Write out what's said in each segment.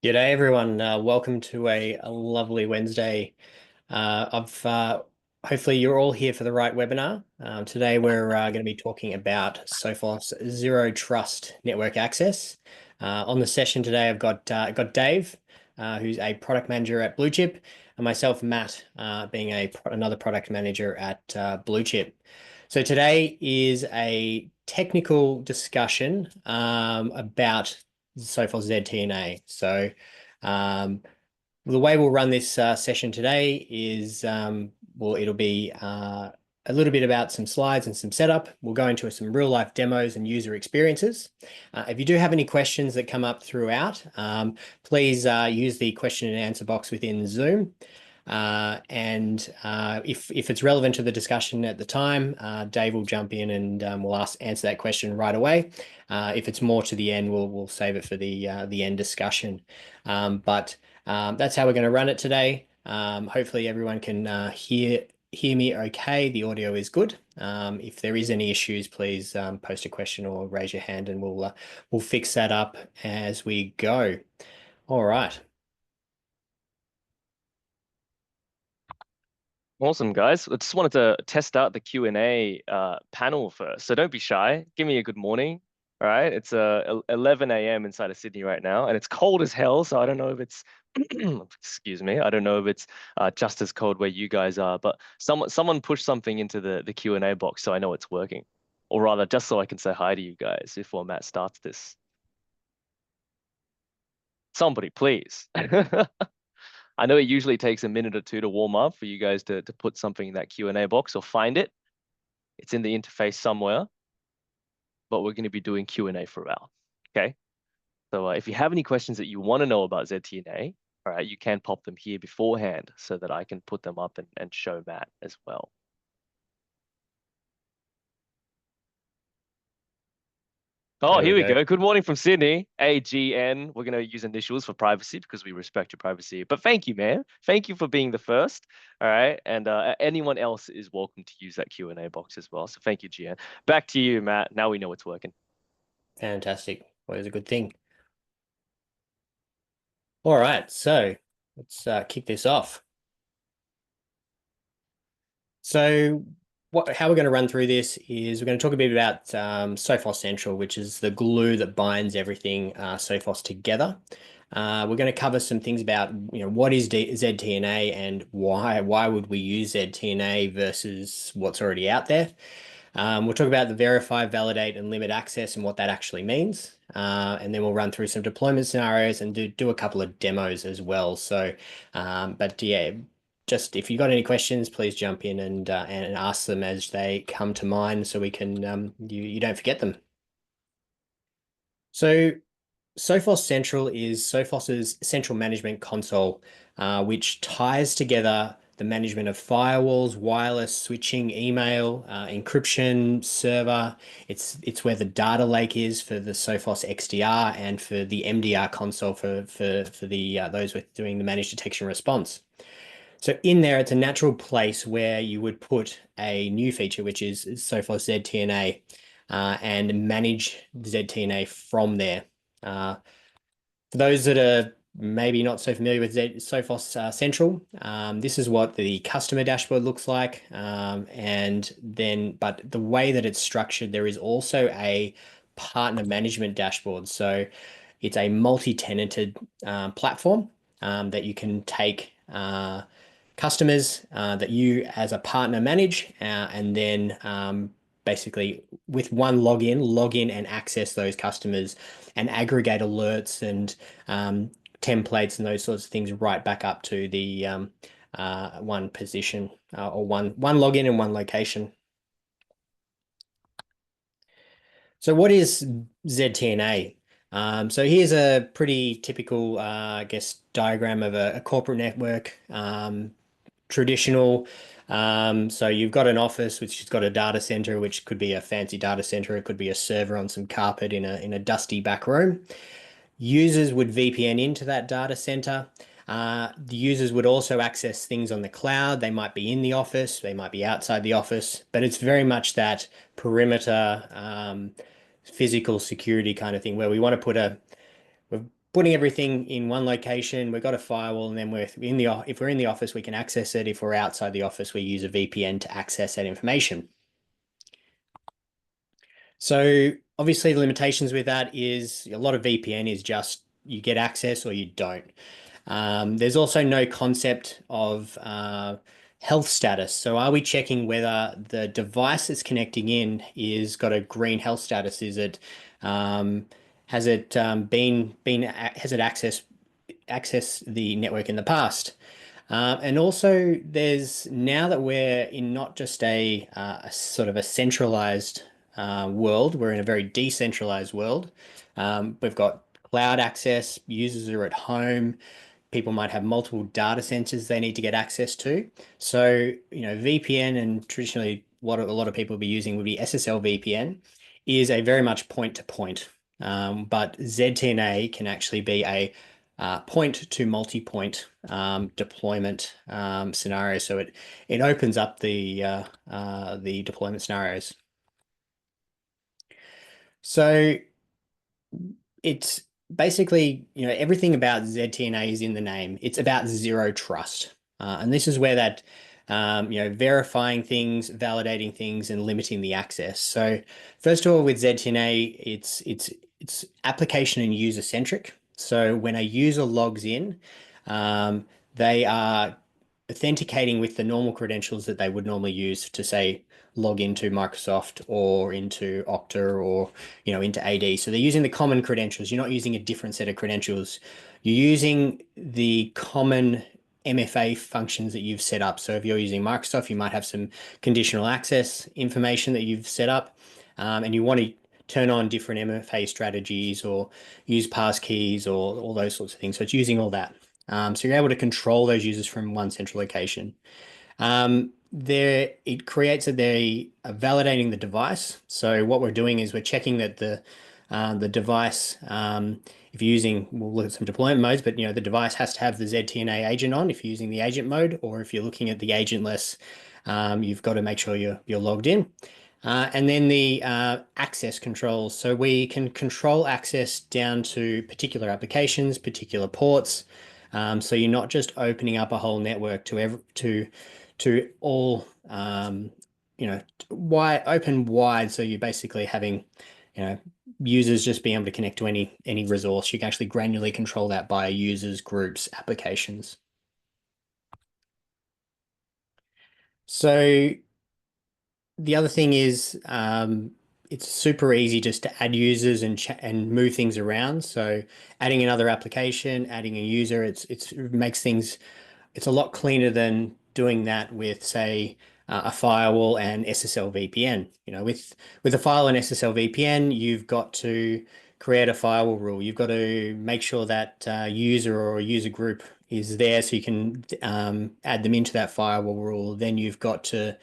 G'day everyone. Welcome to a lovely Wednesday. I've Hopefully you're all here for the right webinar. Today we're going to be talking about Sophos Zero Trust Network Access. On the session today, I've got Dave, who's a product manager at Bluechip, and myself, Matt, being another product manager at Bluechip. So today is a technical discussion about Sophos ZTNA. So the way we'll run this session today is it'll be a little bit about some slides and some setup. We'll go into some real life demos and user experiences. If you do have any questions that come up throughout, please use the question and answer box within Zoom. If it's relevant to the discussion at the time, Dave will jump in and we'll answer that question right away. If it's more to the end, we'll save it for the end discussion. That's how we're going to run it today. Hopefully everyone can hear me okay. The audio is good. If there is any issues, please post a question or raise your hand and we'll fix that up as we go. All right. Awesome, guys. I just wanted to test out the Q&A panel first. So don't be shy. Give me a good morning. All right. It's 11 a.m. inside of Sydney right now, and it's cold as hell. So I don't know if it's, excuse me, I don't know if it's just as cold where you guys are, but someone pushed something into the Q&A box so I know it's working. Or rather, just so I can say hi to you guys before Matt starts this. Somebody, please. I know it usually takes a minute or two to warm up for you guys to put something in that Q&A box or find it. It's in the interface somewhere, but we're going to be doing Q&A throughout. Okay. So if you have any questions that you want to know about ZTNA, all right, you can pop them here beforehand so that I can put them up and show Matt as well. Oh, There we here we go. go. Good morning from Sydney. AGN. We're going to use initials for privacy because we respect your privacy. But thank you, man. Thank you for being the first. All right. And anyone else is welcome to use that Q&A box as well. So thank you, GN. Back to you, Matt. Now we know it's working. Fantastic. Always a good thing. All right, so let's kick this off. So how we're going to run through this is we're going to talk a bit about Sophos Central, which is the glue that binds everything Sophos together. We're going to cover some things about what is ZTNA and why would we use ZTNA versus what's already out there. We'll talk about the verify, validate, and limit access and what that actually means. And then we'll run through some deployment scenarios and do a couple of demos as well. So, but yeah, just if you've got any questions, please jump in and ask them as they come to mind so we can you don't forget them. So Sophos Central is Sophos's central management console, which ties together the management of firewalls, wireless, switching, email, encryption, server. It's where the data lake is for the Sophos XDR and for the MDR console for the those with doing the managed detection response. So in there, it's a natural place where you would put a new feature, which is Sophos ZTNA, and manage ZTNA from there. For those that are maybe not so familiar with Sophos Central, this is what the customer dashboard looks like. But the way that it's structured, there is also a partner management dashboard. So it's a multi-tenanted platform that you can take customers that you as a partner manage, and then basically with one login, log in and access those customers and aggregate alerts and templates and those sorts of things right back up to the one position or one login and one location. So what is ZTNA? So here's a pretty typical, I guess, diagram of a corporate network. Traditional. So you've got an office which has got a data center, which could be a fancy data center. It could be a server on some carpet in a dusty back room. Users would VPN into that data center. The users would also access things on the cloud. They might be in the office, they might be outside the office, but it's very much that perimeter physical security kind of thing where we've putting everything in one location. We've got a firewall, and then if we're in the office, we can access it. If we're outside the office, we use a VPN to access that information. So obviously the limitations with that is a lot of VPN is just you get access or you don't. There's also no concept of health status. So are we checking whether the device that's connecting in is got a green health status? Is it has it been has it access the network in the past? And also, there's now that we're in not just a sort of a centralized world, we're in a very decentralized world. We've got cloud access, users are at home, people might have multiple data centers they need to get access to. So, VPN and traditionally what a lot of people will be using would be SSL VPN is a very much point to point. But ZTNA can actually be a point to multi-point deployment scenario. So it opens up the deployment scenarios. So it's basically, everything about ZTNA is in the name. It's about zero trust. And this is where that, verifying things, validating things, and limiting the access. So first of all, with ZTNA, it's application and user centric. So when a user logs in, they are authenticating with the normal credentials that they would normally use to say log into Microsoft or into Okta or into AD. So they're using the common credentials. You're not using a different set of credentials. You're using the common MFA functions that you've set up. So if you're using Microsoft, you might have some conditional access information that you've set up, and you want to turn on different MFA strategies or use passkeys or all those sorts of things. So it's using all that. So you're able to control those users from one central location. There, it creates a validating the device. So what we're doing is we're checking that the device, if you're using, we'll look at some deployment modes, but the device has to have the ZTNA agent on if you're using the agent mode, or if you're looking at the agentless, you've got to make sure you're logged in. And then the access controls. So we can control access down to particular applications, particular ports. So you're not just opening up a whole network to all wide. So you're basically having users just being able to connect to any resource. You can actually granularly control that by users, groups, applications. So the other thing is it's super easy just to add users and move things around. So adding another application, adding a user, it makes things, it's a lot cleaner than doing that with, say, a firewall and SSL VPN. With a firewall and SSL VPN, you've got to create a firewall rule. You've got to make sure that user or user group is there so you can add them into that firewall rule. Then you've got to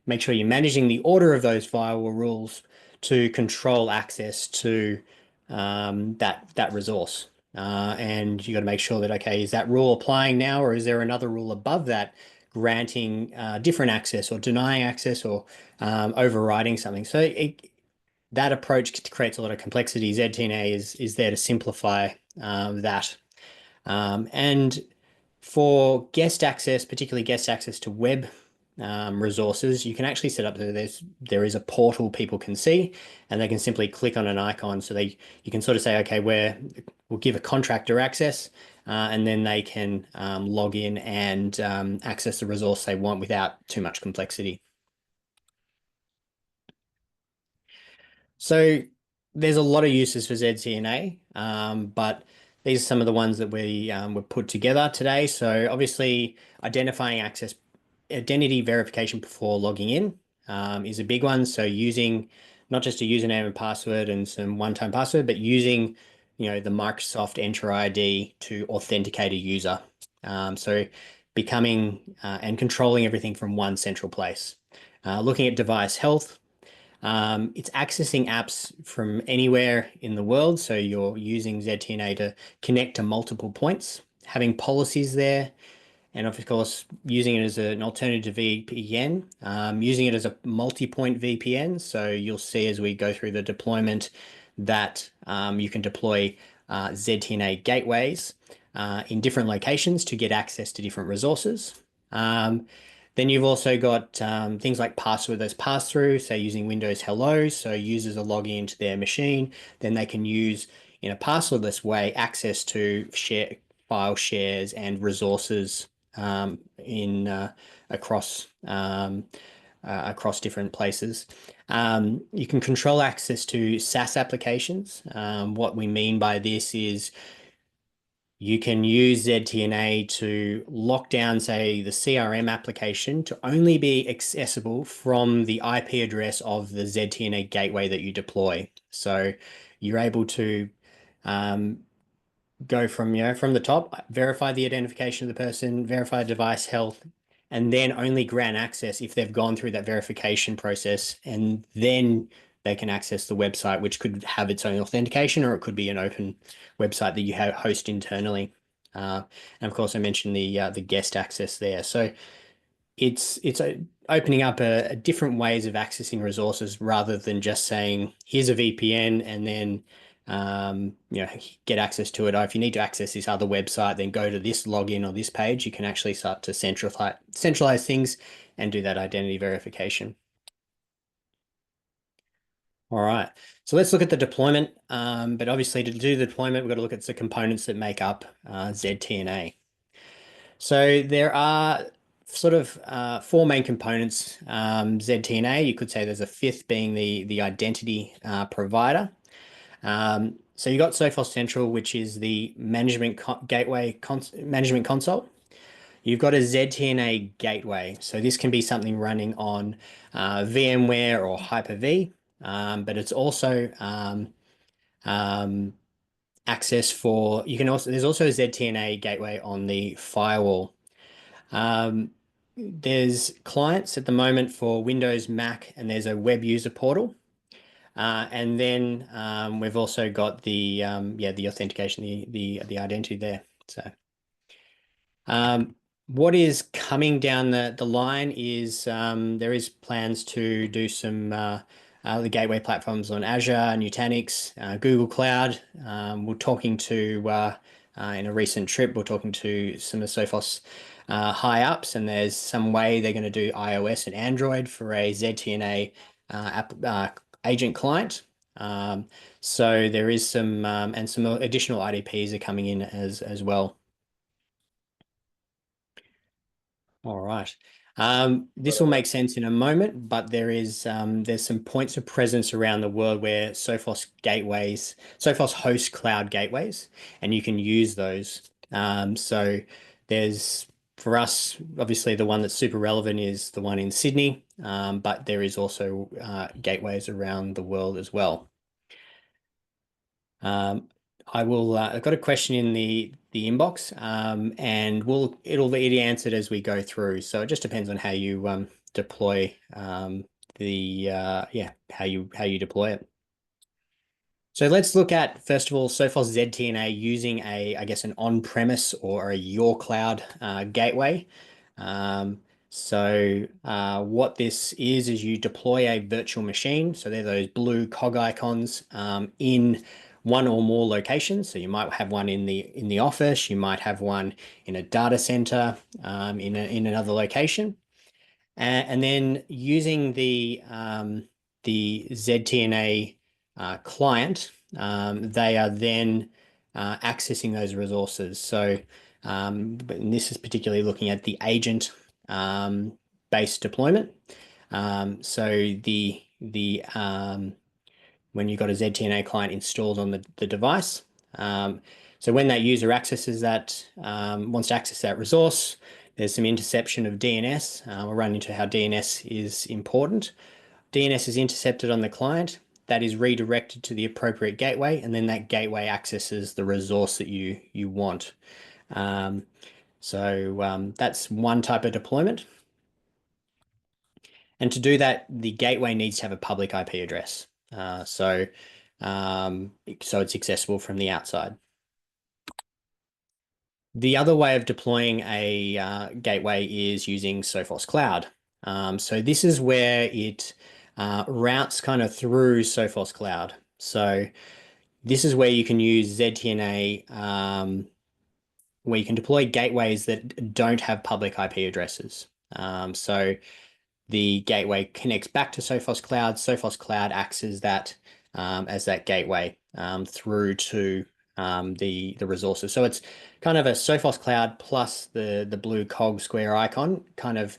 make sure you're managing the order of those firewall rules to control access to that resource. And you got to make sure that, okay, is that rule applying now, or is there another rule above that granting different access or denying access or overriding something? So that approach creates a lot of complexity. ZTNA is there to simplify that. And for guest access, particularly guest access to web resources, you can actually set up there is a portal people can see, and they can simply click on an icon. So you can sort of say, okay, we'll give a contractor access, and then they can log in and access the resource they want without too much complexity. So there's a lot of uses for ZTNA, but these are some of the ones that we put together today. So obviously identifying access, identity verification before logging in is a big one. So using not just a username and password and some one-time password, but using the Microsoft Enter ID to authenticate a user. So becoming and controlling everything from one central place. Looking at device health. It's accessing apps from anywhere in the world. So you're using ZTNA to connect to multiple points, having policies there, and of course, using it as an alternative VPN, using it as a multi-point VPN. So you'll see as we go through the deployment that you can deploy ZTNA gateways in different locations to get access to different resources. Then you've also got things like passwordless pass-through, say using Windows Hello. So users are logging into their machine, then they can use in a passwordless way access to file shares and resources in across different places. You can control access to SaaS applications. What we mean by this is you can use ZTNA to lock down, say, the CRM application to only be accessible from the IP address of the ZTNA gateway that you deploy. So you're able to go from, from the top, verify the identification of the person, verify device health, and then only grant access if they've gone through that verification process, and then they can access the website, which could have its own authentication, or it could be an open website that you host internally. And of course, I mentioned the guest access there. So it's opening up a different ways of accessing resources rather than just saying, here's a VPN and then get access to it. Or if you need to access this other website, then go to this login or this page. You can actually start to centralize things and do that identity verification. All right, so let's look at the deployment. But obviously to do the deployment, we've got to look at the components that make up ZTNA. So there are sort of four main components. ZTNA, you could say there's a fifth being the identity provider. So you got Sophos Central, which is the management management console. You've got a ZTNA gateway. So this can be something running on VMware or Hyper-V, but it's also access for, there's also a ZTNA gateway on the firewall. There's clients at the moment for Windows, Mac, and there's a web user portal. And then we've also got the authentication, the identity there. So what is coming down the line is there is plans to do some the gateway platforms on Azure, Nutanix, Google Cloud. We're talking to in a recent trip, we're talking to some of Sophos high ups, and there's some way they're going to do iOS and Android for a ZTNA agent client. So there is some and some additional IDPs are coming in as well. All right. This will make sense in a moment, but there's some points of presence around the world where Sophos hosts cloud gateways, and you can use those. So there's, for us, obviously the one that's super relevant is the one in Sydney, but there is also gateways around the world as well. I've got a question in the inbox, and it'll be answered as we go through. So it just depends on how you deploy how you deploy it. So let's look at, first of all, Sophos ZTNA using I guess an on-premise or a your cloud gateway. What this is you deploy a virtual machine. So they're those blue cog icons in one or more locations. So you might have one in the office, you might have one in a data center, in another location. And then using the ZTNA client, they are then accessing those resources. So but this is particularly looking at the agent based deployment. When you've got a ZTNA client installed on the device. So when that user accesses that, wants to access that resource, there's some interception of DNS. We'll run into how DNS is important. DNS is intercepted on the client. That is redirected to the appropriate gateway, and then that gateway accesses the resource that you want. That's one type of deployment. And to do that, the gateway needs to have a public IP address. So it's accessible from the outside. The other way of deploying a gateway is using Sophos Cloud. So this is where it routes kind of through Sophos Cloud. So This is where you can use ZTNA, where you can deploy gateways that don't have public IP addresses. So the gateway connects back to Sophos Cloud. Sophos Cloud acts as that gateway through to the resources. So it's kind of a Sophos Cloud plus the blue cog square icon, kind of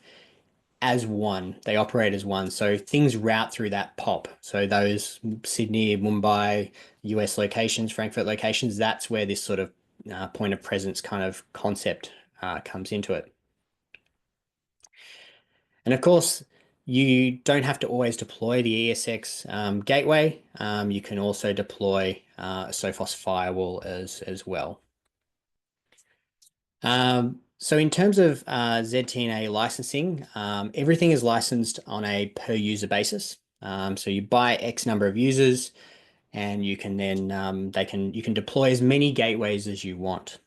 as one. They operate as one. So things route through that POP. So those Sydney, Mumbai, US locations, Frankfurt locations, that's where this sort of point of presence kind of concept comes into it. And of course, you don't have to always deploy the ESX gateway. You can also deploy a Sophos firewall as well. So in terms of ZTNA licensing, everything is licensed on a per user basis. So you buy X number of users, and you can then you can deploy as many gateways as you want.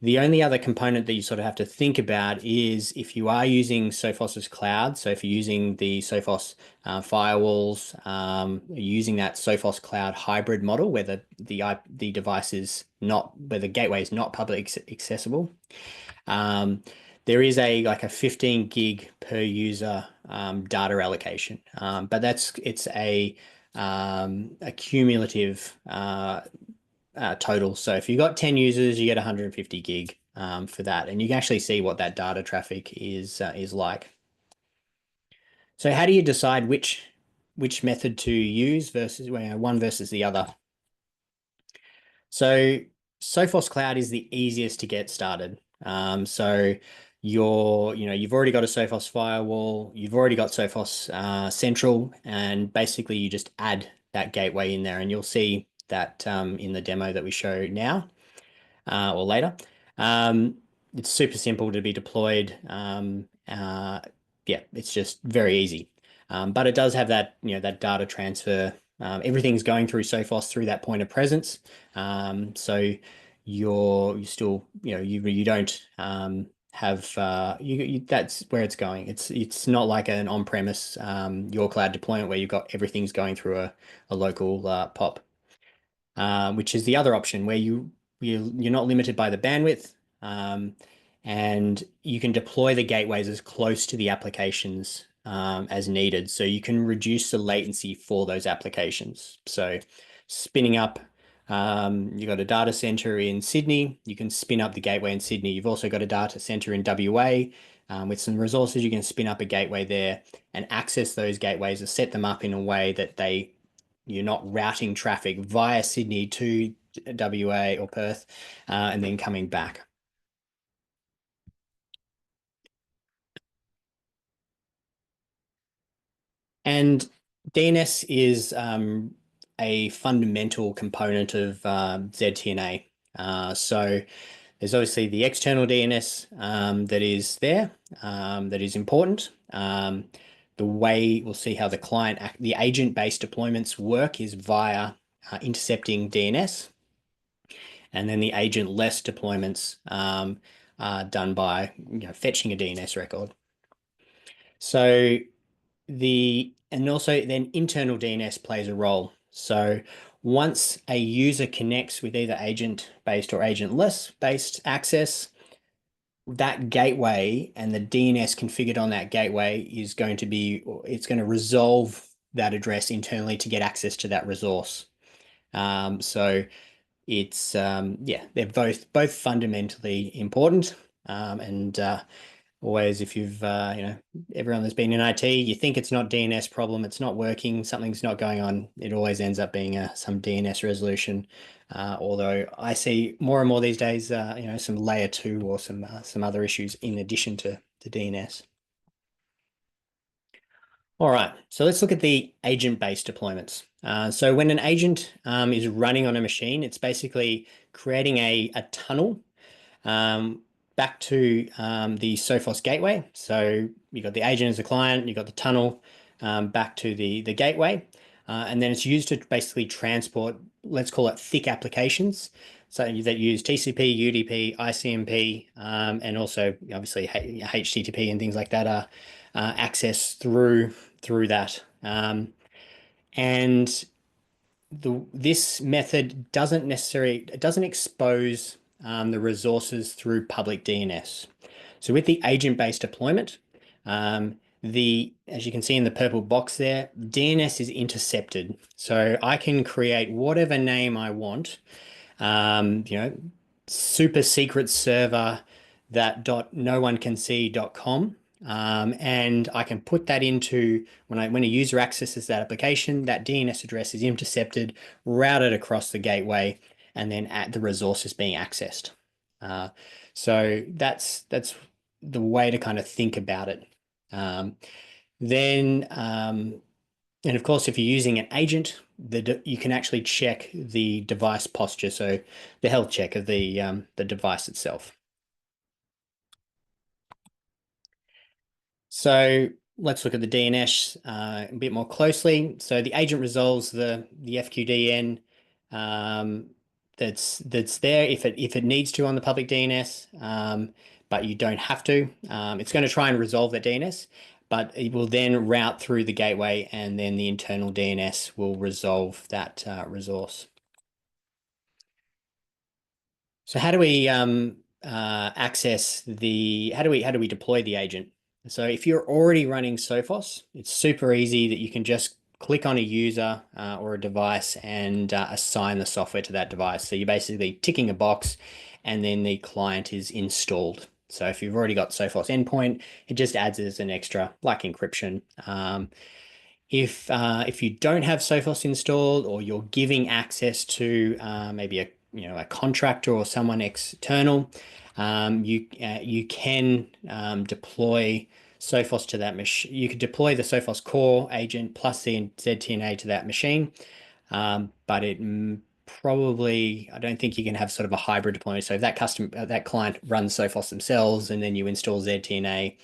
The only other component that you sort of have to think about is if you are using Sophos's cloud, so if you're using the Sophos firewalls, using that Sophos cloud hybrid model where the device is not, where the gateway is not publicly accessible, there is like a 15 gig per user data allocation, but it's a cumulative total. So if you've got 10 users, you get 150 gig for that. And you can actually see what that data traffic is like. So how do you decide which method to use versus one versus the other? So Sophos Cloud is the easiest to get started. So you've already got a Sophos firewall, you've already got Sophos Central, and basically you just add that gateway in there, and you'll see that in the demo that we show now or later. It's super simple to be deployed. Yeah, it's just very easy. But it does have that data transfer. Everything's going through Sophos through that point of presence. So you still, you don't have that's where it's going. It's not like an on-premise your cloud deployment where you've got everything's going through a local POP, which is the other option where you're not limited by the bandwidth, and you can deploy the gateways as close to the applications as needed. So you can reduce the latency for those applications. So spinning up, you've got a data center in Sydney, you can spin up the gateway in Sydney. You've also got a data center in WA. With some resources, you can spin up a gateway there and access those gateways and set them up in a way that you're not routing traffic via Sydney to WA or Perth and then coming back. And DNS is a fundamental component of ZTNA. So there's obviously the external DNS that is there, that is important. The way we'll see how the agent-based deployments work is via intercepting DNS. And then the agent-less deployments are done by fetching a DNS record. So and also then internal DNS plays a role. So once a user connects with either agent-based or agent-less based access, that gateway and the DNS configured on that gateway it's going to resolve that address internally to get access to that resource. So it's they're both fundamentally important, and always, if you've everyone that's been in IT, you think it's not DNS problem, it's not working, something's not going on, it always ends up being some DNS resolution, although I see more and more these days some layer 2 or some other issues in addition to DNS. All right, so let's look at the agent-based deployments. So when an agent is running on a machine, it's basically creating a tunnel back to the Sophos gateway. So you've got the agent as a client, you've got the tunnel back to the gateway, and then it's used to basically transport, let's call it thick applications. So that use TCP, UDP, ICMP, and also obviously HTTP and things like that are accessed through that. And this method doesn't expose the resources through public DNS. So with the agent-based deployment, as you can see in the purple box there, DNS is intercepted. So I can create whatever name I want, you know, super secret server that dot no one can see.com. And I can put that into when a user accesses that application, that DNS address is intercepted, routed across the gateway, and then at the resources being accessed. So that's the way to kind of think about it. Um, then and of course, if you're using an agent, you can actually check the device posture, so the health check of the device itself. So let's look at the DNS a bit more closely. So the agent resolves the FQDN that's there if it needs to on the public DNS, but you don't have to. It's going to try and resolve that DNS, but it will then route through the gateway, and then the internal DNS will resolve that resource. So how do we access how do we deploy the agent? So if you're already running Sophos, it's super easy that you can just click on a user or a device and assign the software to that device. So you're basically ticking a box and then the client is installed. So if you've already got Sophos endpoint, it just adds as an extra, like encryption. If you don't have Sophos installed, or you're giving access to maybe a contractor or someone external, you can deploy Sophos to that machine. You could deploy the Sophos core agent plus the ZTNA to that machine, but probably I don't think you can have sort of a hybrid deployment. So if that client runs Sophos themselves and then you install ZTNA,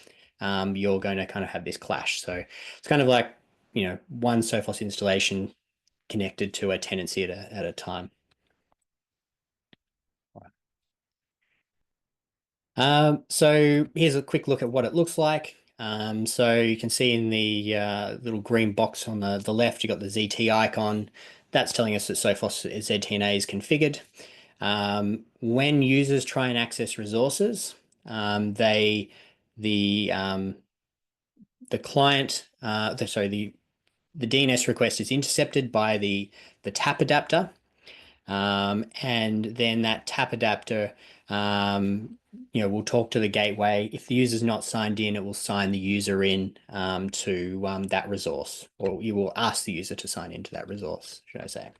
you're going to kind of have this clash. So it's kind of like one Sophos installation connected to a tenancy at a time. So here's a quick look at what it looks like. So you can see in the little green box on the left, you've got the ZT icon. That's telling us that Sophos ZTNA is configured. When users try and access resources, the client, the DNS request is intercepted by the tap adapter, and then that tap adapter will talk to the gateway. If the user's not signed in, it will sign the user in to that resource, or you will ask the user to sign into that resource, should I say.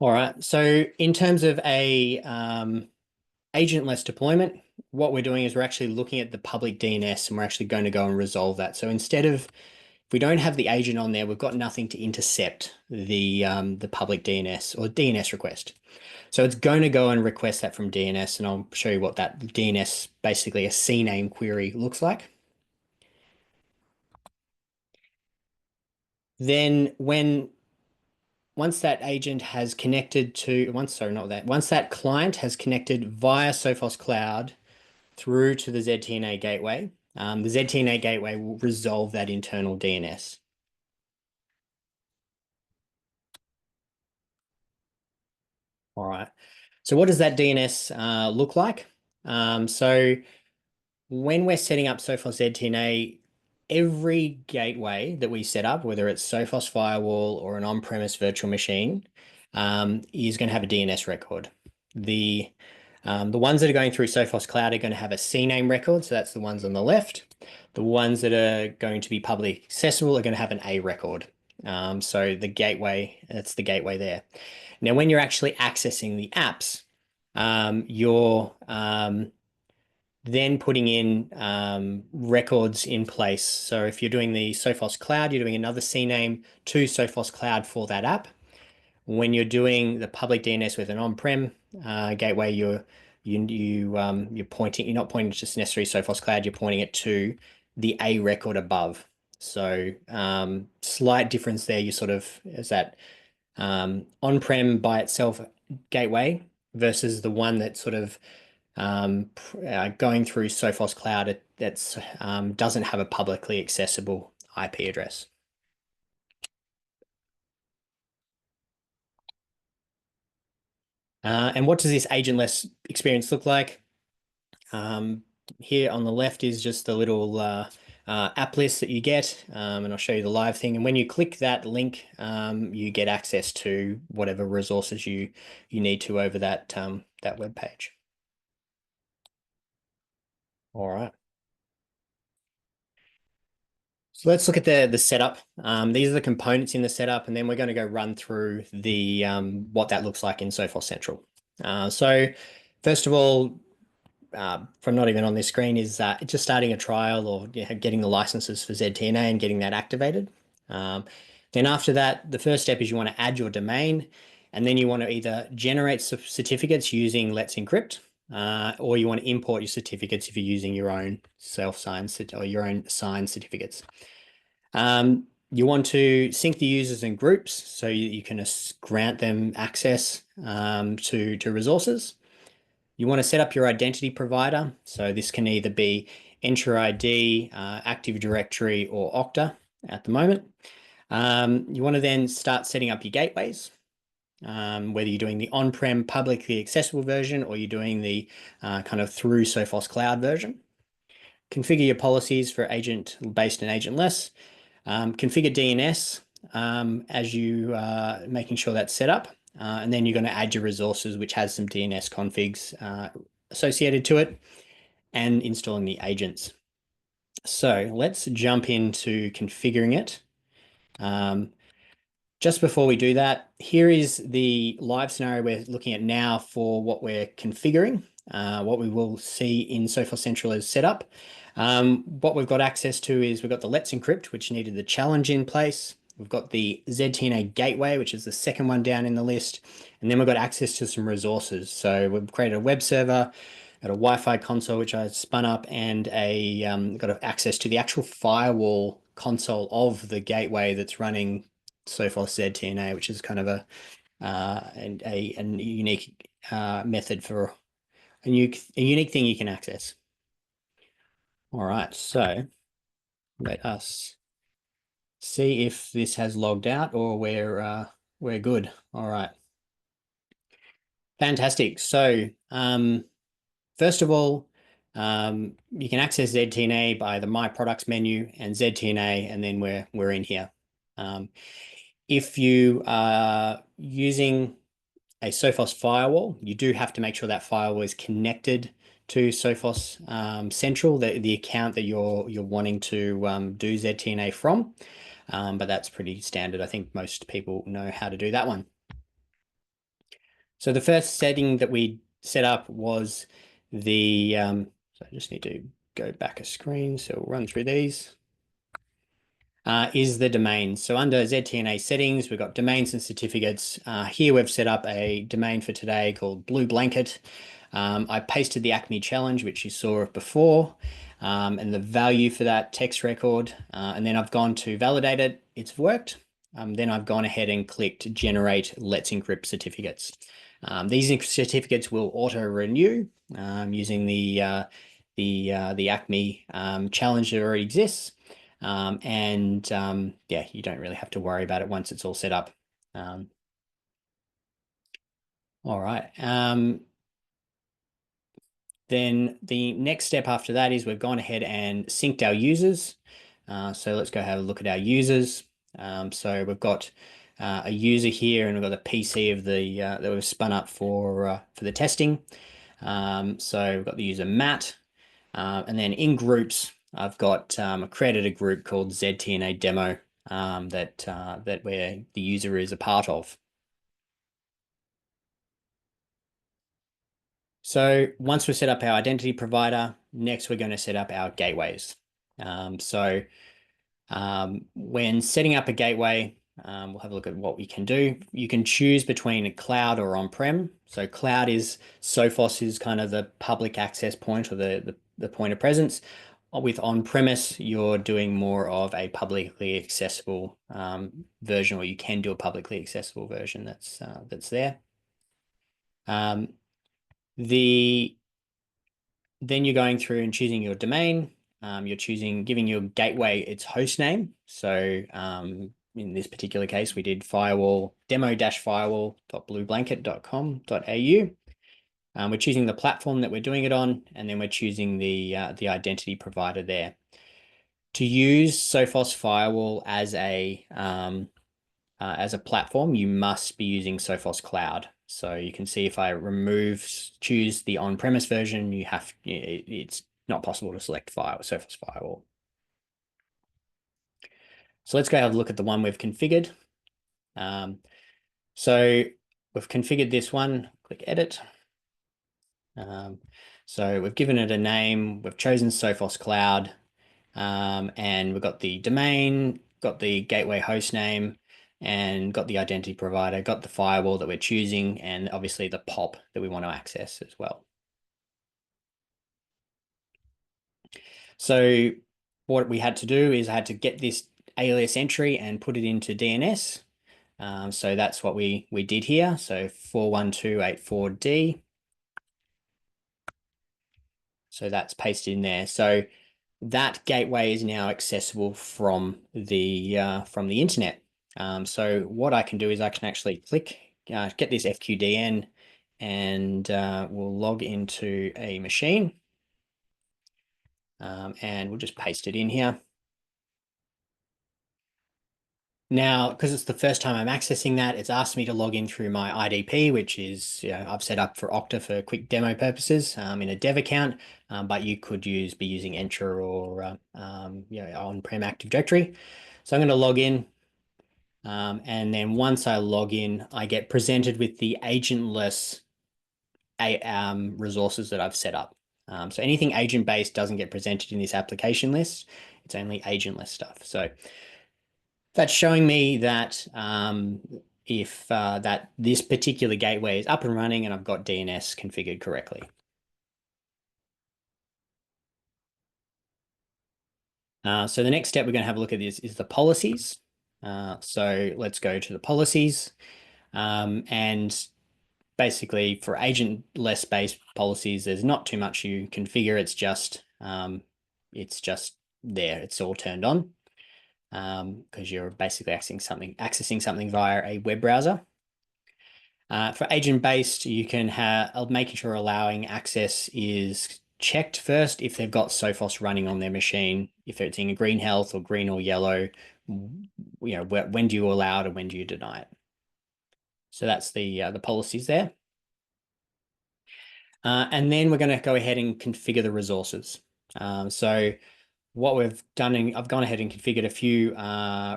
All right, so in terms of a agentless deployment, what we're doing is we're actually looking at the public DNS, and we're actually going to go and resolve that. So instead of, if we don't have the agent on there, we've got nothing to intercept the public DNS or DNS request. So it's going to go and request that from DNS, and I'll show you what that DNS, basically a CNAME query, looks like. Then once that agent has connected to, once that client has connected via Sophos Cloud through to the ZTNA gateway, the ZTNA gateway will resolve that internal DNS. All right. So what does that DNS look like? So when we're setting up Sophos ZTNA, every gateway that we set up, whether it's Sophos Firewall or an on-premise virtual machine, is going to have a DNS record. The ones that are going through Sophos Cloud are going to have a CNAME record, so that's the ones on the left. The ones that are going to be publicly accessible are going to have an A record. So the gateway, that's the gateway there. Now, when you're actually accessing the apps, you're then putting in records in place. So if you're doing the Sophos Cloud, you're doing another CNAME to Sophos Cloud for that app. When you're doing the public DNS with an on-prem gateway, you're pointing, you're not pointing to just necessarily Sophos Cloud, you're pointing it to the A record above. So slight difference there. You sort of, is that on-prem by itself gateway versus the one that sort of going through Sophos Cloud that doesn't have a publicly accessible IP address. And what does this agentless experience look like? Um, Here on the left is just the little app list that you get, and I'll show you the live thing. And when you click that link, you get access to whatever resources you need to over that web page. All right. So let's look at the setup. These are the components in the setup, and then we're going to go run through the what that looks like in Sophos Central. So first of all, from not even on this screen, is just starting a trial or getting the licenses for ZTNA and getting that activated. Then after that, the first step is you want to add your domain, and then you want to either generate certificates using Let's Encrypt, or you want to import your certificates if you're using your own self-signed or your own signed certificates. You want to sync the users and groups so you can grant them access to resources. You want to set up your identity provider. So this can either be Entra ID, Active Directory, or Okta at the moment. You want to then start setting up your gateways, whether you're doing the on-prem publicly accessible version or you're doing the kind of through Sophos Cloud version. Configure your policies for agent-based and agentless. Configure DNS as you making sure that's set up. And then you're going to add your resources, which has some DNS configs associated to it, and installing the agents. So let's jump into configuring it. Just before we do that, here is the live scenario we're looking at now for what we're configuring, what we will see in Sophos Central as setup. What we've got access to is we've got the Let's Encrypt, which needed the challenge in place. We've got the ZTNA gateway, which is the second one down in the list. And then we've got access to some resources. So we've created a web server, got a Wi-Fi console, which I spun up, and got access to the actual firewall console of the gateway that's running Sophos ZTNA, which is kind of a unique method for a unique thing you can access. All right, so let us see if this has logged out or we're good. All right, fantastic. So first of all, you can access ZTNA by the My Products menu and ZTNA, and then we're in here. If you are using a Sophos firewall, you do have to make sure that firewall is connected to Sophos Central, the account that you're wanting to do ZTNA from. But that's pretty standard. I think most people know how to do that one. So the first setting that we set up was the, so I just need to go back a screen, so we'll run through these. Is the domain. So under ZTNA settings, we've got domains and certificates. Here we've set up a domain for today called Blue Blanket. I pasted the Acme challenge, which you saw before, and the value for that text record. And then I've gone to validate it. It's worked. Then I've gone ahead and clicked generate Let's Encrypt certificates. These certificates will auto renew using the Acme challenge that already exists. Yeah, you don't really have to worry about it once it's all set up. All right. Then the next step after that is we've gone ahead and synced our users. So let's go have a look at our users. So we've got a user here, and we've got the PC of the that we've spun up for the testing. So we've got the user Matt, and then in groups, I've got created a group called ZTNA demo that where the user is a part of. So once we've set up our identity provider, next we're going to set up our gateways. When setting up a gateway, we'll have a look at what we can do. You can choose between a cloud or on-prem. So cloud is Sophos kind of the public access point or the point of presence. With on-premise, you're doing more of a publicly accessible version, or you can do a publicly accessible version that's there. Then you're going through and choosing your domain. You're giving your gateway its host name. So in this particular case, we did firewall demo-firewall.blueblanket.com.au. We're choosing the platform that we're doing it on, and then we're choosing the identity provider there. To use Sophos Firewall as a platform, you must be using Sophos Cloud. So you can see if I choose the on-premise version, it's not possible to select Sophos Firewall. So let's go have a look at the one we've configured. So we've configured this one, click Edit. So we've given it a name, we've chosen Sophos Cloud, and we've got the domain, got the gateway host name, and got the identity provider, got the firewall that we're choosing, and obviously the POP that we want to access as well. So what we had to do is I had to get this alias entry and put it into DNS. So that's what we did here. So 41284D. So that's pasted in there. So that gateway is now accessible from the internet. So what I can do is I can actually click, get this FQDN, and we'll log into a machine. And we'll just paste it in here. Now, because it's the first time I'm accessing that, it's asked me to log in through my IDP, which is I've set up for Okta for quick demo purposes in a dev account, but you could be using Entra or on-prem Active Directory. So I'm going to log in, and then once I log in, I get presented with the agentless resources that I've set up. So anything agent-based doesn't get presented in this application list. It's only agentless stuff. So that's showing me that if this particular gateway is up and running and I've got DNS configured correctly. So the next step we're going to have a look at this is the policies. So let's go to the policies, and basically for agentless based policies, there's not too much you configure. It's just there. It's all turned on. Because you're basically accessing something via a web browser. For agent-based, you can have making sure allowing access is checked first if they've got Sophos running on their machine. If it's in green health or green or yellow, when do you allow it and when do you deny it? So that's the policies there. And then we're going to go ahead and configure the resources. So what we've done, I've gone ahead and configured a few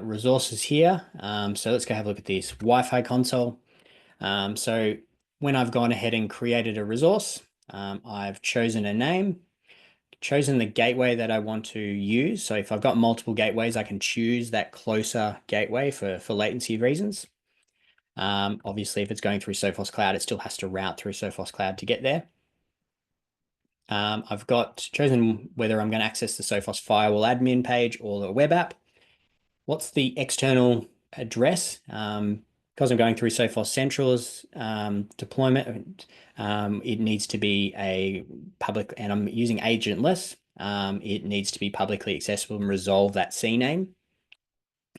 resources here. So let's go have a look at this Wi-Fi console. So when I've gone ahead and created a resource, I've chosen a name, chosen the gateway that I want to use. So if I've got multiple gateways, I can choose that closer gateway for latency reasons. Obviously, if it's going through Sophos Cloud, it still has to route through Sophos Cloud to get there. I've chosen whether I'm going to access the Sophos Firewall admin page or the web app. What's the external address? Because I'm going through Sophos Central's deployment, it needs to be a public, and I'm using agentless. It needs to be publicly accessible and resolve that CNAME.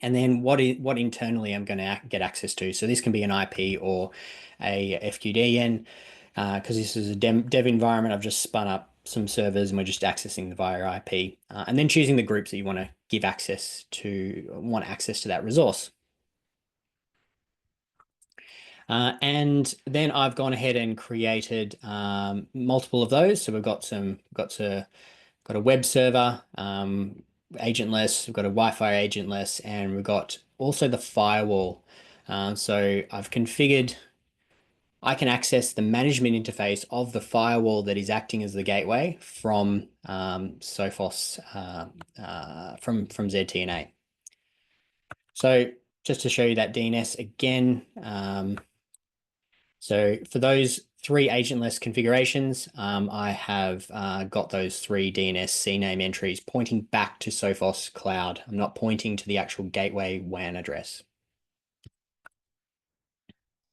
And then what internally I'm going to get access to. So this can be an IP or a FQDN. Because this is a dev environment, I've just spun up some servers and we're just accessing the via IP, and then choosing the groups that you want to give access to, that resource. And then I've gone ahead and created multiple of those. So we've got a web server, agentless, we've got a Wi-Fi agentless, and we've got also the firewall. So I've configured, I can access the management interface of the firewall that is acting as the gateway from Sophos, from ZTNA. So just to show you that DNS again, so for those 3 agentless configurations, I have got those 3 DNS CNAME entries pointing back to Sophos Cloud. I'm not pointing to the actual gateway WAN address.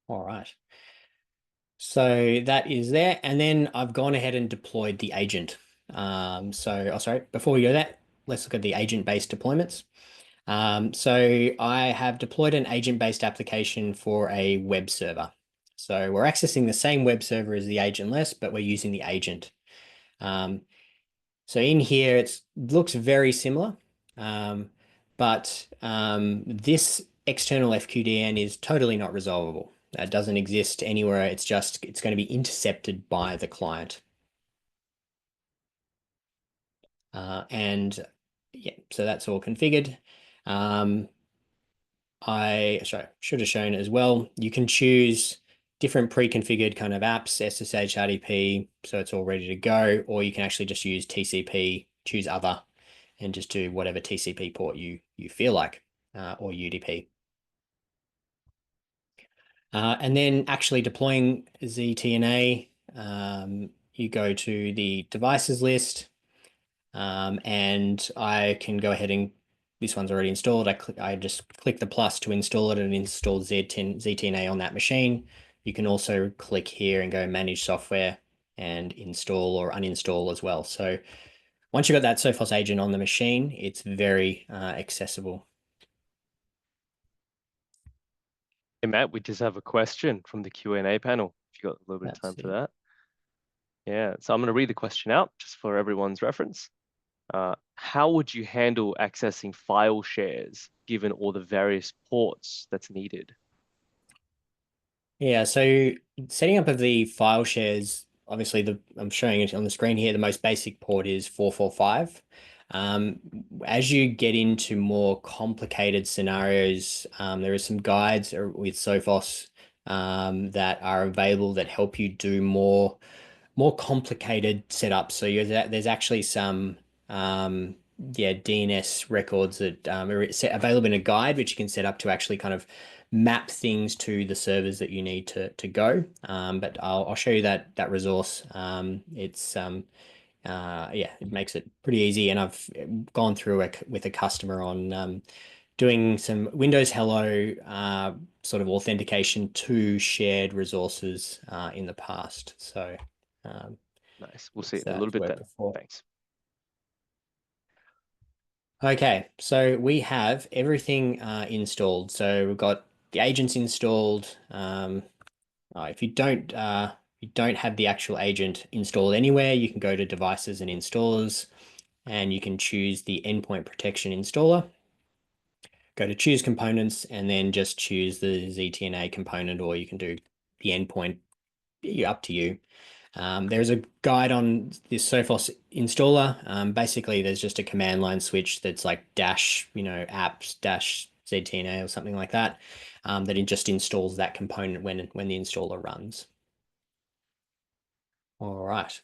All right. So that is there. And then I've gone ahead and deployed the agent. Sorry, before we go that, let's look at the agent-based deployments. So I have deployed an agent-based application for a web server. So we're accessing the same web server as the agentless, but we're using the agent. Um, so in here, it looks very similar, but this external FQDN is totally not resolvable. That doesn't exist anywhere. It's going to be intercepted by the client. And yeah, so that's all configured. I should have shown as well. You can choose different pre-configured kind of apps, SSH, RDP, so it's all ready to go, or you can actually just use TCP, choose other, and just do whatever TCP port you feel like, or UDP. And then actually deploying ZTNA, you go to the devices list, and I can go ahead and this one's already installed. I just click the plus to install it and install ZTNA on that machine. You can also click here and go manage software and install or uninstall as well. So once you've got that Sophos agent on the machine, it's very accessible. Hey Matt, we just have a question from the Q&A panel. If you got a little bit of That's time for it. that. Yeah, so I'm going to read the question out just for everyone's reference. How would you handle accessing file shares given all the various ports that's needed? Yeah, so setting up of the file shares, obviously I'm showing it on the screen here, the most basic port is 445. As you get into more complicated scenarios, there are some guides with Sophos that are available that help you do more complicated setups. So there's actually some DNS records that are available in a guide, which you can set up to actually kind of map things to the servers that you need to go. But I'll show you that resource. Yeah, it makes it pretty easy, and I've gone through it with a customer on doing some Windows Hello sort of authentication to shared resources in the past. So um, Nice. We'll see it in a little that's bit worked then. before. Thanks. Okay, so we have everything installed. So we've got the agents installed. If you don't have the actual agent installed anywhere, you can go to devices and installers, and you can choose the endpoint protection installer. Go to choose components, and then just choose the ZTNA component, or you can do the endpoint. Up to you. There's a guide on this Sophos installer. Basically, there's just a command line switch that's like dash, apps dash ZTNA or something like that, that it just installs that component when the installer runs. All right.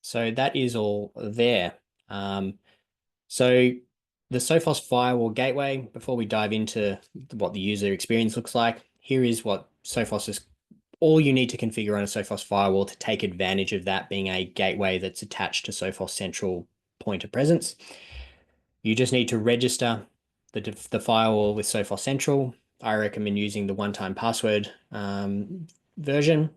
So that is all there. So the Sophos Firewall Gateway, before we dive into what the user experience looks like, here is what Sophos is all you need to configure on a Sophos firewall to take advantage of that being a gateway that's attached to Sophos Central point of presence. You just need to register the firewall with Sophos Central. I recommend using the one-time password version.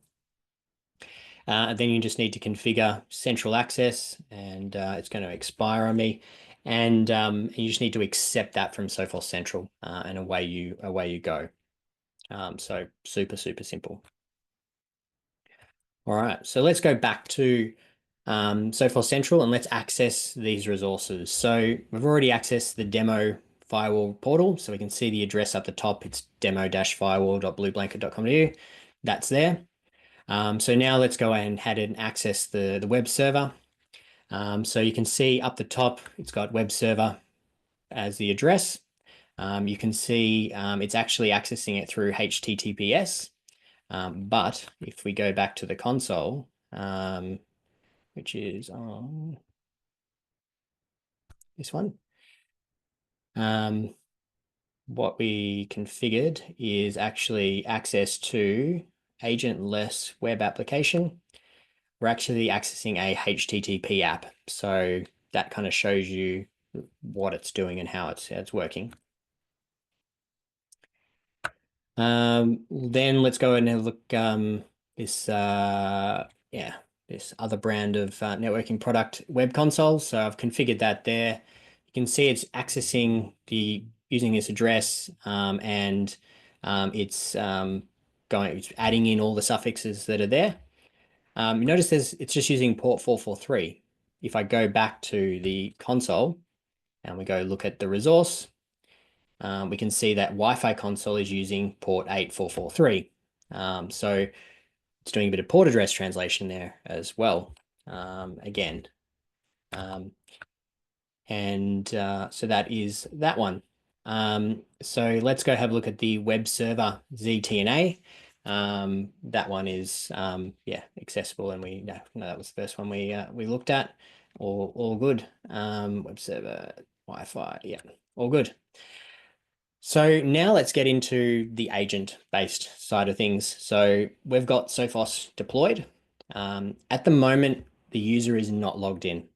Then you just need to configure central access, and it's going to expire on me. And you just need to accept that from Sophos Central, and away you go. So super simple. All right, so let's go back to Sophos Central and let's access these resources. So we've already accessed the demo firewall portal, so we can see the address up the top. It's demo-firewall.blueblanket.com.au. That's there. So now let's go ahead and access the web server. So you can see up the top, it's got web server as the address. You can see it's actually accessing it through HTTPS. But if we go back to the console, which is on this one, what we configured is actually access to agentless web application. We're actually accessing a HTTP app. So that kind of shows you what it's doing and how it's working. Then let's go and have a look this this other brand of networking product web console. So I've configured that there. You can see it's accessing the using this address, and it's it's adding in all the suffixes that are there. You notice it's just using port 443. If I go back to the console and we go look at the resource, we can see that Wi-Fi console is using port 8443. So it's doing a bit of port address translation there as well. Again. So that is that one. So let's go have a look at the web server ZTNA. That one is yeah, accessible, and we no, that was the first one we looked at. All good. Web server Wi-Fi, yeah, all good. So now let's get into the agent-based side of things. So we've got Sophos deployed. At the moment, the user is not logged in.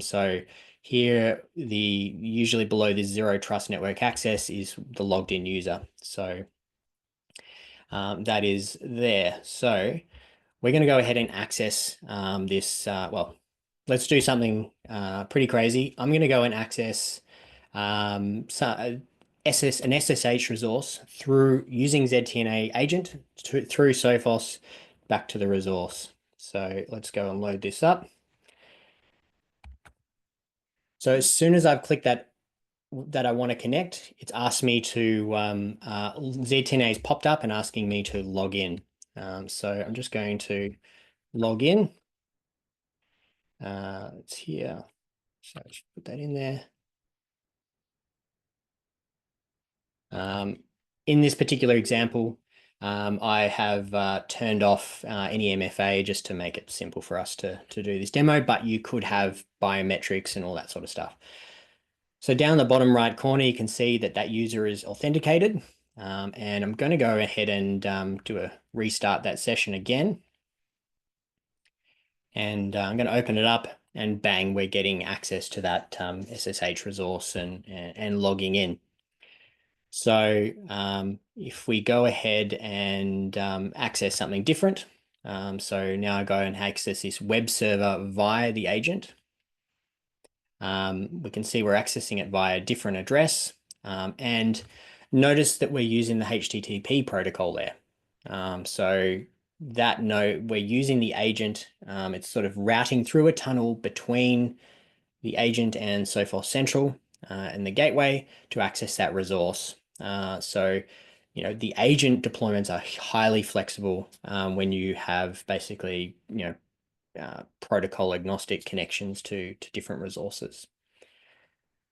So here, usually below this zero trust network access is the logged in user. So that is there. So we're going to go ahead and access this. Well, let's do something pretty crazy. I'm going to go and access an SSH resource through using ZTNA agent through Sophos back to the resource. So let's go and load this up. So as soon as I've clicked that I want to connect, it's asked me to ZTNA has popped up and asking me to log in. So I'm just going to log in. It's here. So I should put that in there. In this particular example, I have turned off any MFA just to make it simple for us to do this demo, but you could have biometrics and all that sort of stuff. So down the bottom right corner, you can see that that user is authenticated. And I'm going to go ahead and do a restart that session again. And I'm going to open it up, and bang, we're getting access to that SSH resource and logging in. So if we go ahead and access something different, so now I go and access this web server via the agent. We can see we're accessing it via a different address, and notice that we're using the HTTP protocol there. So that note, we're using the agent. It's sort of routing through a tunnel between the agent and Sophos Central and the gateway to access that resource. So, you know, the agent deployments are highly flexible when you have basically, you know, protocol agnostic connections to different resources.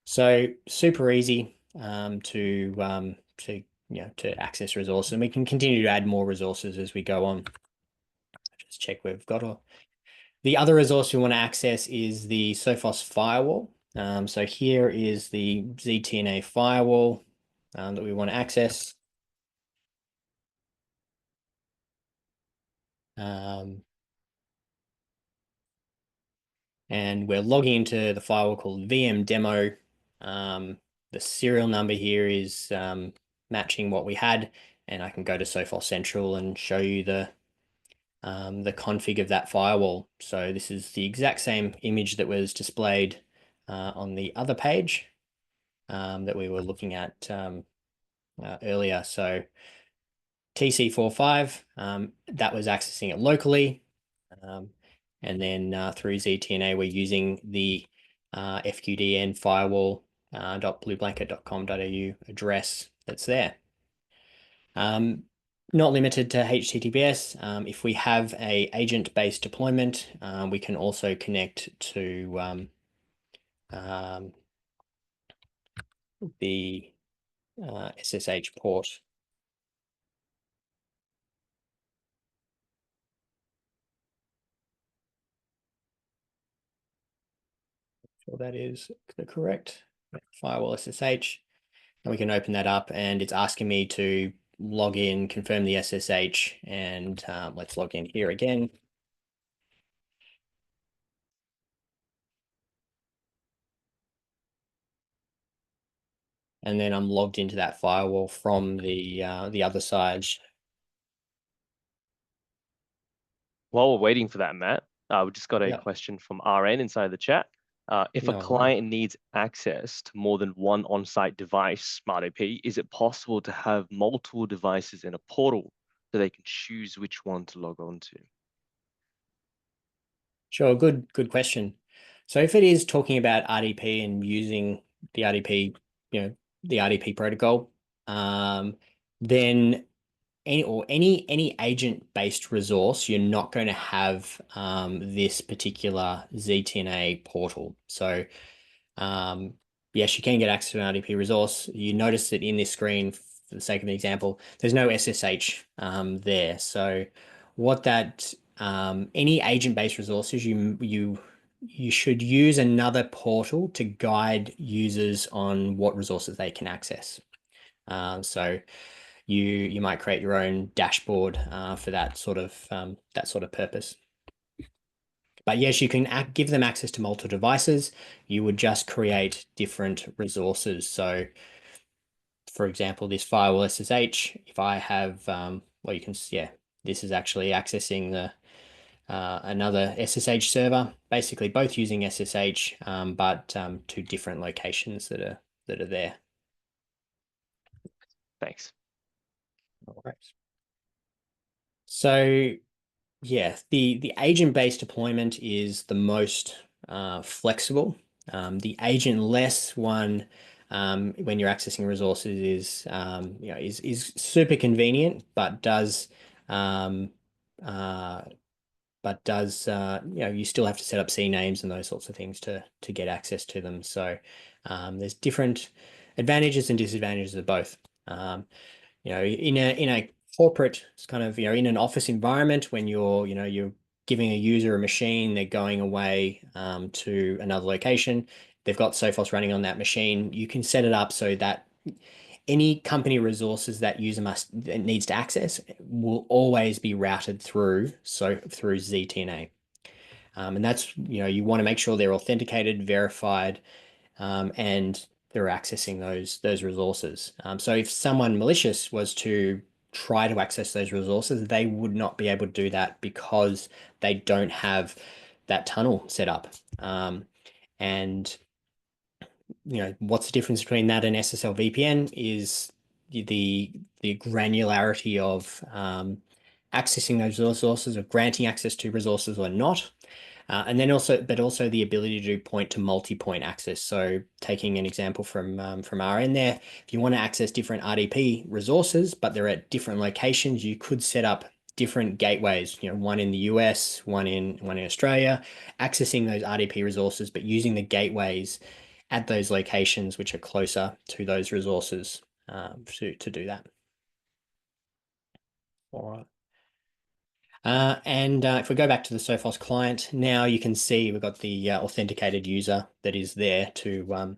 So super easy to access resources, and we can continue to add more resources as we go on. Just check we've got all. The other resource we want to access is the Sophos firewall. So here is the ZTNA firewall that we want to access. And we're logging into the firewall called VM demo. The serial number here is matching what we had, and I can go to Sophos Central and show you the config of that firewall. So this is the exact same image that was displayed on the other page that we were looking at earlier. So TC45, that was accessing it locally. And then through ZTNA, we're using the FQDN firewall .blueblanket.com.au address that's there. Not limited to HTTPS. If we have a agent-based deployment, we can also connect to the SSH port. So that is the correct firewall SSH. And we can open that up, and it's asking me to log in, confirm the SSH, and let's log in here again. And then I'm logged into that firewall from the other side. While we're waiting for that, Matt, we just got a question from RN inside the chat. If a No, right. client needs access to more than one on-site device, Smart AP, is it possible to have multiple devices in a portal so they can choose which one to log on to? Sure, good question. So if it is talking about RDP and using the RDP, the RDP protocol, then any agent-based resource, you're not going to have this particular ZTNA portal. So yes, you can get access to an RDP resource. You notice that in this screen, for the sake of an example, there's no SSH there. So what that any agent-based resources, you should use another portal to guide users on what resources they can access. So you might create your own dashboard for that sort of purpose. But yes, you can give them access to multiple devices. You would just create different resources. So, for example, this firewall SSH, if I have, well, you can, yeah, this is actually accessing the another SSH server, basically both using SSH, but two different locations that are there. Thanks. All right. So yeah, the agent-based deployment is the most flexible. The agent-less one, when you're accessing resources, is super convenient, but does um, uh, you still have to set up CNAMEs and those sorts of things to get access to them. So there's different advantages and disadvantages of both. In a corporate kind of, in an office environment, when you're giving a user a machine, they're going away to another location, they've got Sophos running on that machine, you can set it up so that any company resources that needs to access will always be routed through ZTNA. And that's, you want to make sure they're authenticated, verified, and they're accessing those resources. So if someone malicious was to try to access those resources, they would not be able to do that because they don't have that tunnel set up. And what's the difference between that and SSL VPN is the granularity of accessing those resources, of granting access to resources or not. And then also the ability to do point to multi-point access. So taking an example from our end there, if you want to access different RDP resources, but they're at different locations, you could set up different gateways, one in the US, one in Australia, accessing those RDP resources, but using the gateways at those locations which are closer to those resources to do that. All right. And if we go back to the Sophos client, now you can see we've got the authenticated user that is there that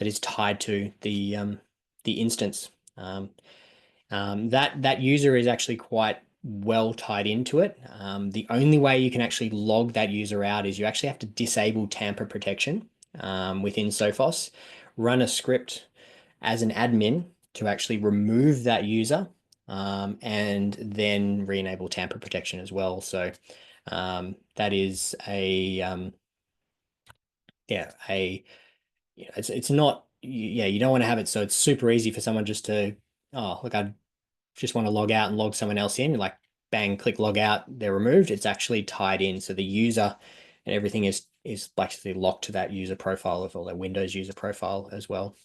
is tied to the instance. That user is actually quite well tied into it. The only way you can actually log that user out is you actually have to disable tamper protection within Sophos, run a script as an admin to actually remove that user and then re-enable tamper protection as well. So that is it's not, you don't want to have it so it's super easy for someone just to, oh, look, I just want to log out and log someone else in, like bang, click log out, they're removed. It's actually tied in. So the user and everything is basically locked to that user profile or their Windows user profile as well.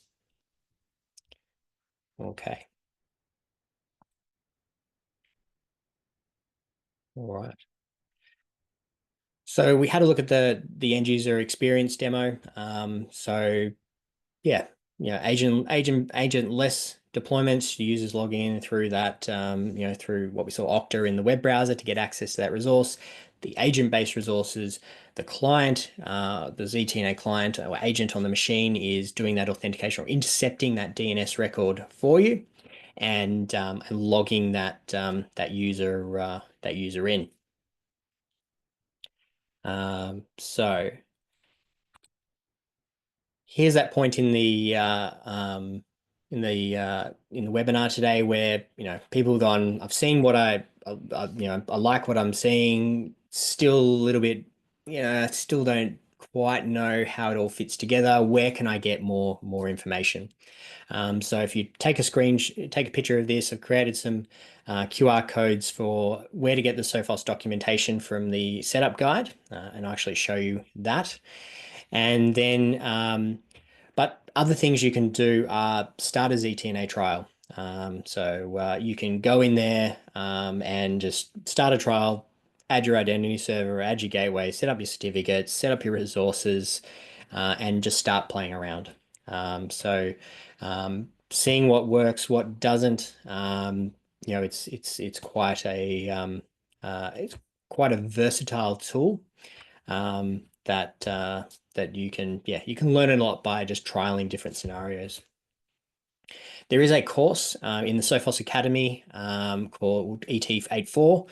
Okay. All right. So we had a look at the end user experience demo. So yeah, agentless deployments, users logging in through that, through what we saw Okta in the web browser to get access to that resource. The agent-based resources, the client, the ZTNA client or agent on the machine is doing that authentication or intercepting that DNS record for you, and logging that user in. So here's that point in the webinar today where people have gone, I've seen what I like what I'm seeing, still a little bit, still don't quite know how it all fits together. Where can I get more information? So if you take take a picture of this, I've created some QR codes for where to get the Sophos documentation from the setup guide, and I'll actually show you that. And then, but other things you can do are start a ZTNA trial. So you can go in there and just start a trial, add your identity server, add your gateway, set up your certificates, set up your resources, and just start playing around. Seeing what works, what doesn't, it's quite a versatile tool that you can learn a lot by just trialing different scenarios. There is a course in the Sophos Academy called ET84.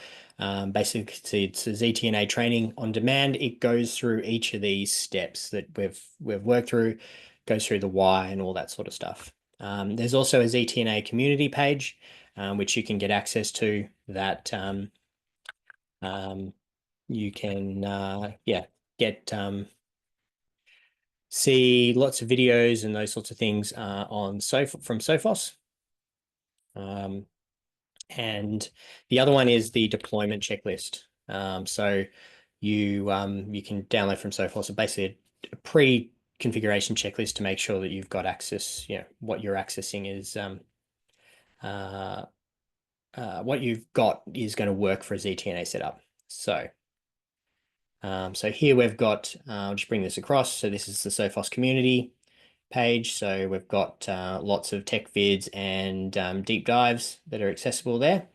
Basically, it's a ZTNA training on demand. It goes through each of these steps that we've worked through, goes through the why and all that sort of stuff. There's also a ZTNA community page, which you can get access to that you can get see lots of videos and those sorts of things from Sophos. And the other one is the deployment checklist. So you can download from Sophos basically a pre-configuration checklist to make sure that you've got access. What you're accessing is what you've got is going to work for a ZTNA setup. So here we've got, I'll just bring this across. So this is the Sophos community page. So we've got lots of tech vids and deep dives that are accessible there.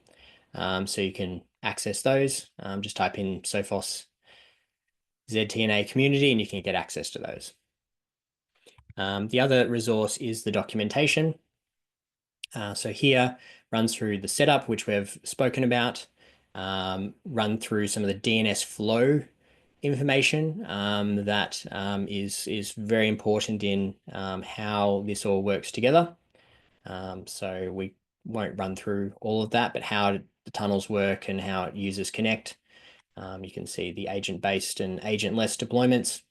So you can access those. Just type in Sophos ZTNA community and you can get access to those. The other resource is the documentation. So here runs through the setup, which we've spoken about, run through some of the DNS flow information that is very important in how this all works together. So we won't run through all of that, but how the tunnels work and how users connect. You can see the agent-based and agentless deployments.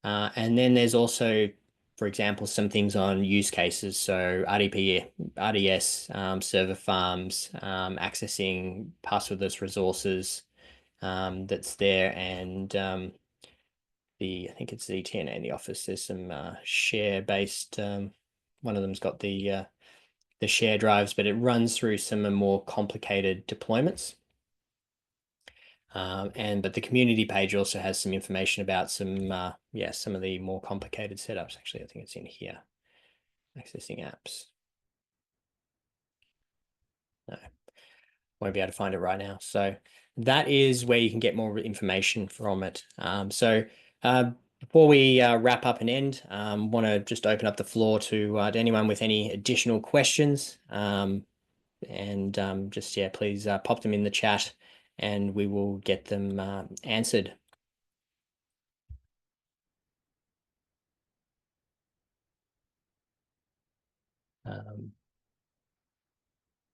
And then there's also, for example, some things on use cases. So RDP, RDS, server farms, accessing passwordless resources, that's there, and I think it's ZTNA in the office. There's some share-based. One of them's got the share drives, but it runs through some more complicated deployments. But the community page also has some information about some of the more complicated setups. Actually, I think it's in here. Accessing apps. No, won't be able to find it right now. So that is where you can get more information from it. Before we wrap up and end, want to just open up the floor to anyone with any additional questions. Please pop them in the chat and we will get them answered.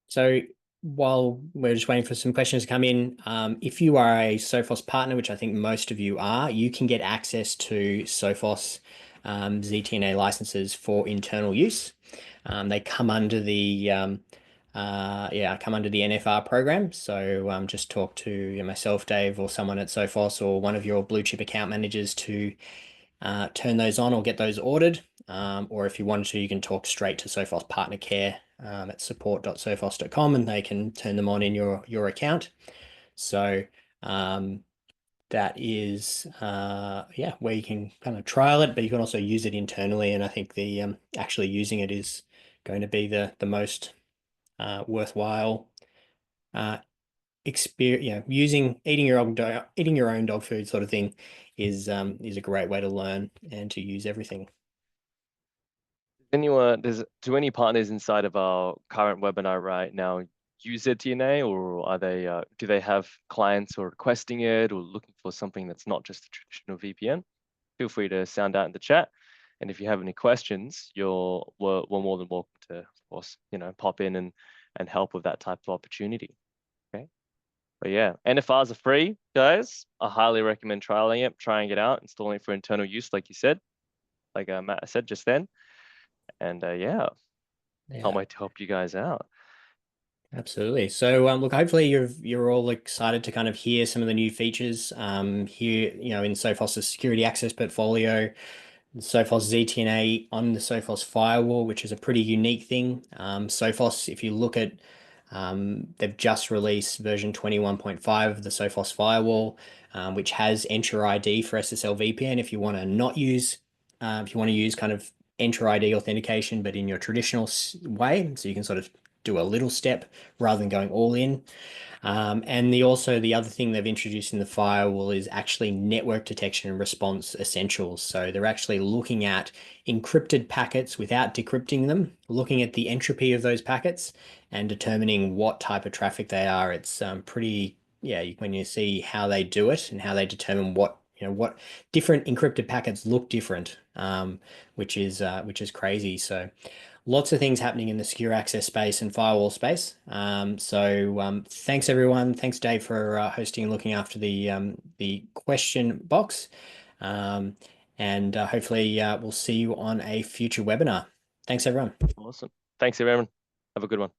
So while we're just waiting for some questions to come in, if you are a Sophos partner, which I think most of you are, you can get access to Sophos ZTNA licenses for internal use. They come under the NFR program. So just talk to myself, Dave, or someone at Sophos, or one of your Bluechip account managers to turn those on or get those ordered. Or if you wanted to, you can talk straight to Sophos Partner Care at support.sophos.com and they can turn them on in your account. So that is where you can kind of trial it, but you can also use it internally. And I think the actually using it is going to be the most worthwhile experience. Eating your own dog food sort of thing is a great way to learn and to use everything. Do any partners inside of our current webinar right now use ZTNA, or are they do they have clients who are requesting it or looking for something that's not just a traditional VPN? Feel free to sound out in the chat. And if you have any questions, we're more than welcome to, of course, pop in and help with that type of opportunity. Okay. But yeah, NFRs are free, guys. I highly recommend trialing it, trying it out, installing it for internal use, like you said, like Matt said just then. And yeah, can't Yeah. wait to help you guys out. Absolutely. So, look, hopefully you're all excited to kind of hear some of the new features here, in Sophos' security access portfolio, the Sophos ZTNA on the Sophos firewall, which is a pretty unique thing. Sophos, if you look at, they've just released version 21.5 of the Sophos firewall, which has Enter ID for SSL VPN. If you want to use kind of Enter ID authentication, but in your traditional way, so you can sort of do a little step rather than going all in. And the other thing they've introduced in the firewall is actually network detection and response essentials. So they're actually looking at encrypted packets without decrypting them, looking at the entropy of those packets and determining what type of traffic they are. It's pretty, yeah, when you see how they do it and how they determine what different encrypted packets look different, which is crazy. So lots of things happening in the secure access space and firewall space. Thanks everyone. Thanks Dave for hosting and looking after the question box. Um, and hopefully we'll see you on a future webinar. Thanks everyone. Awesome. Thanks, everyone. Have a good one.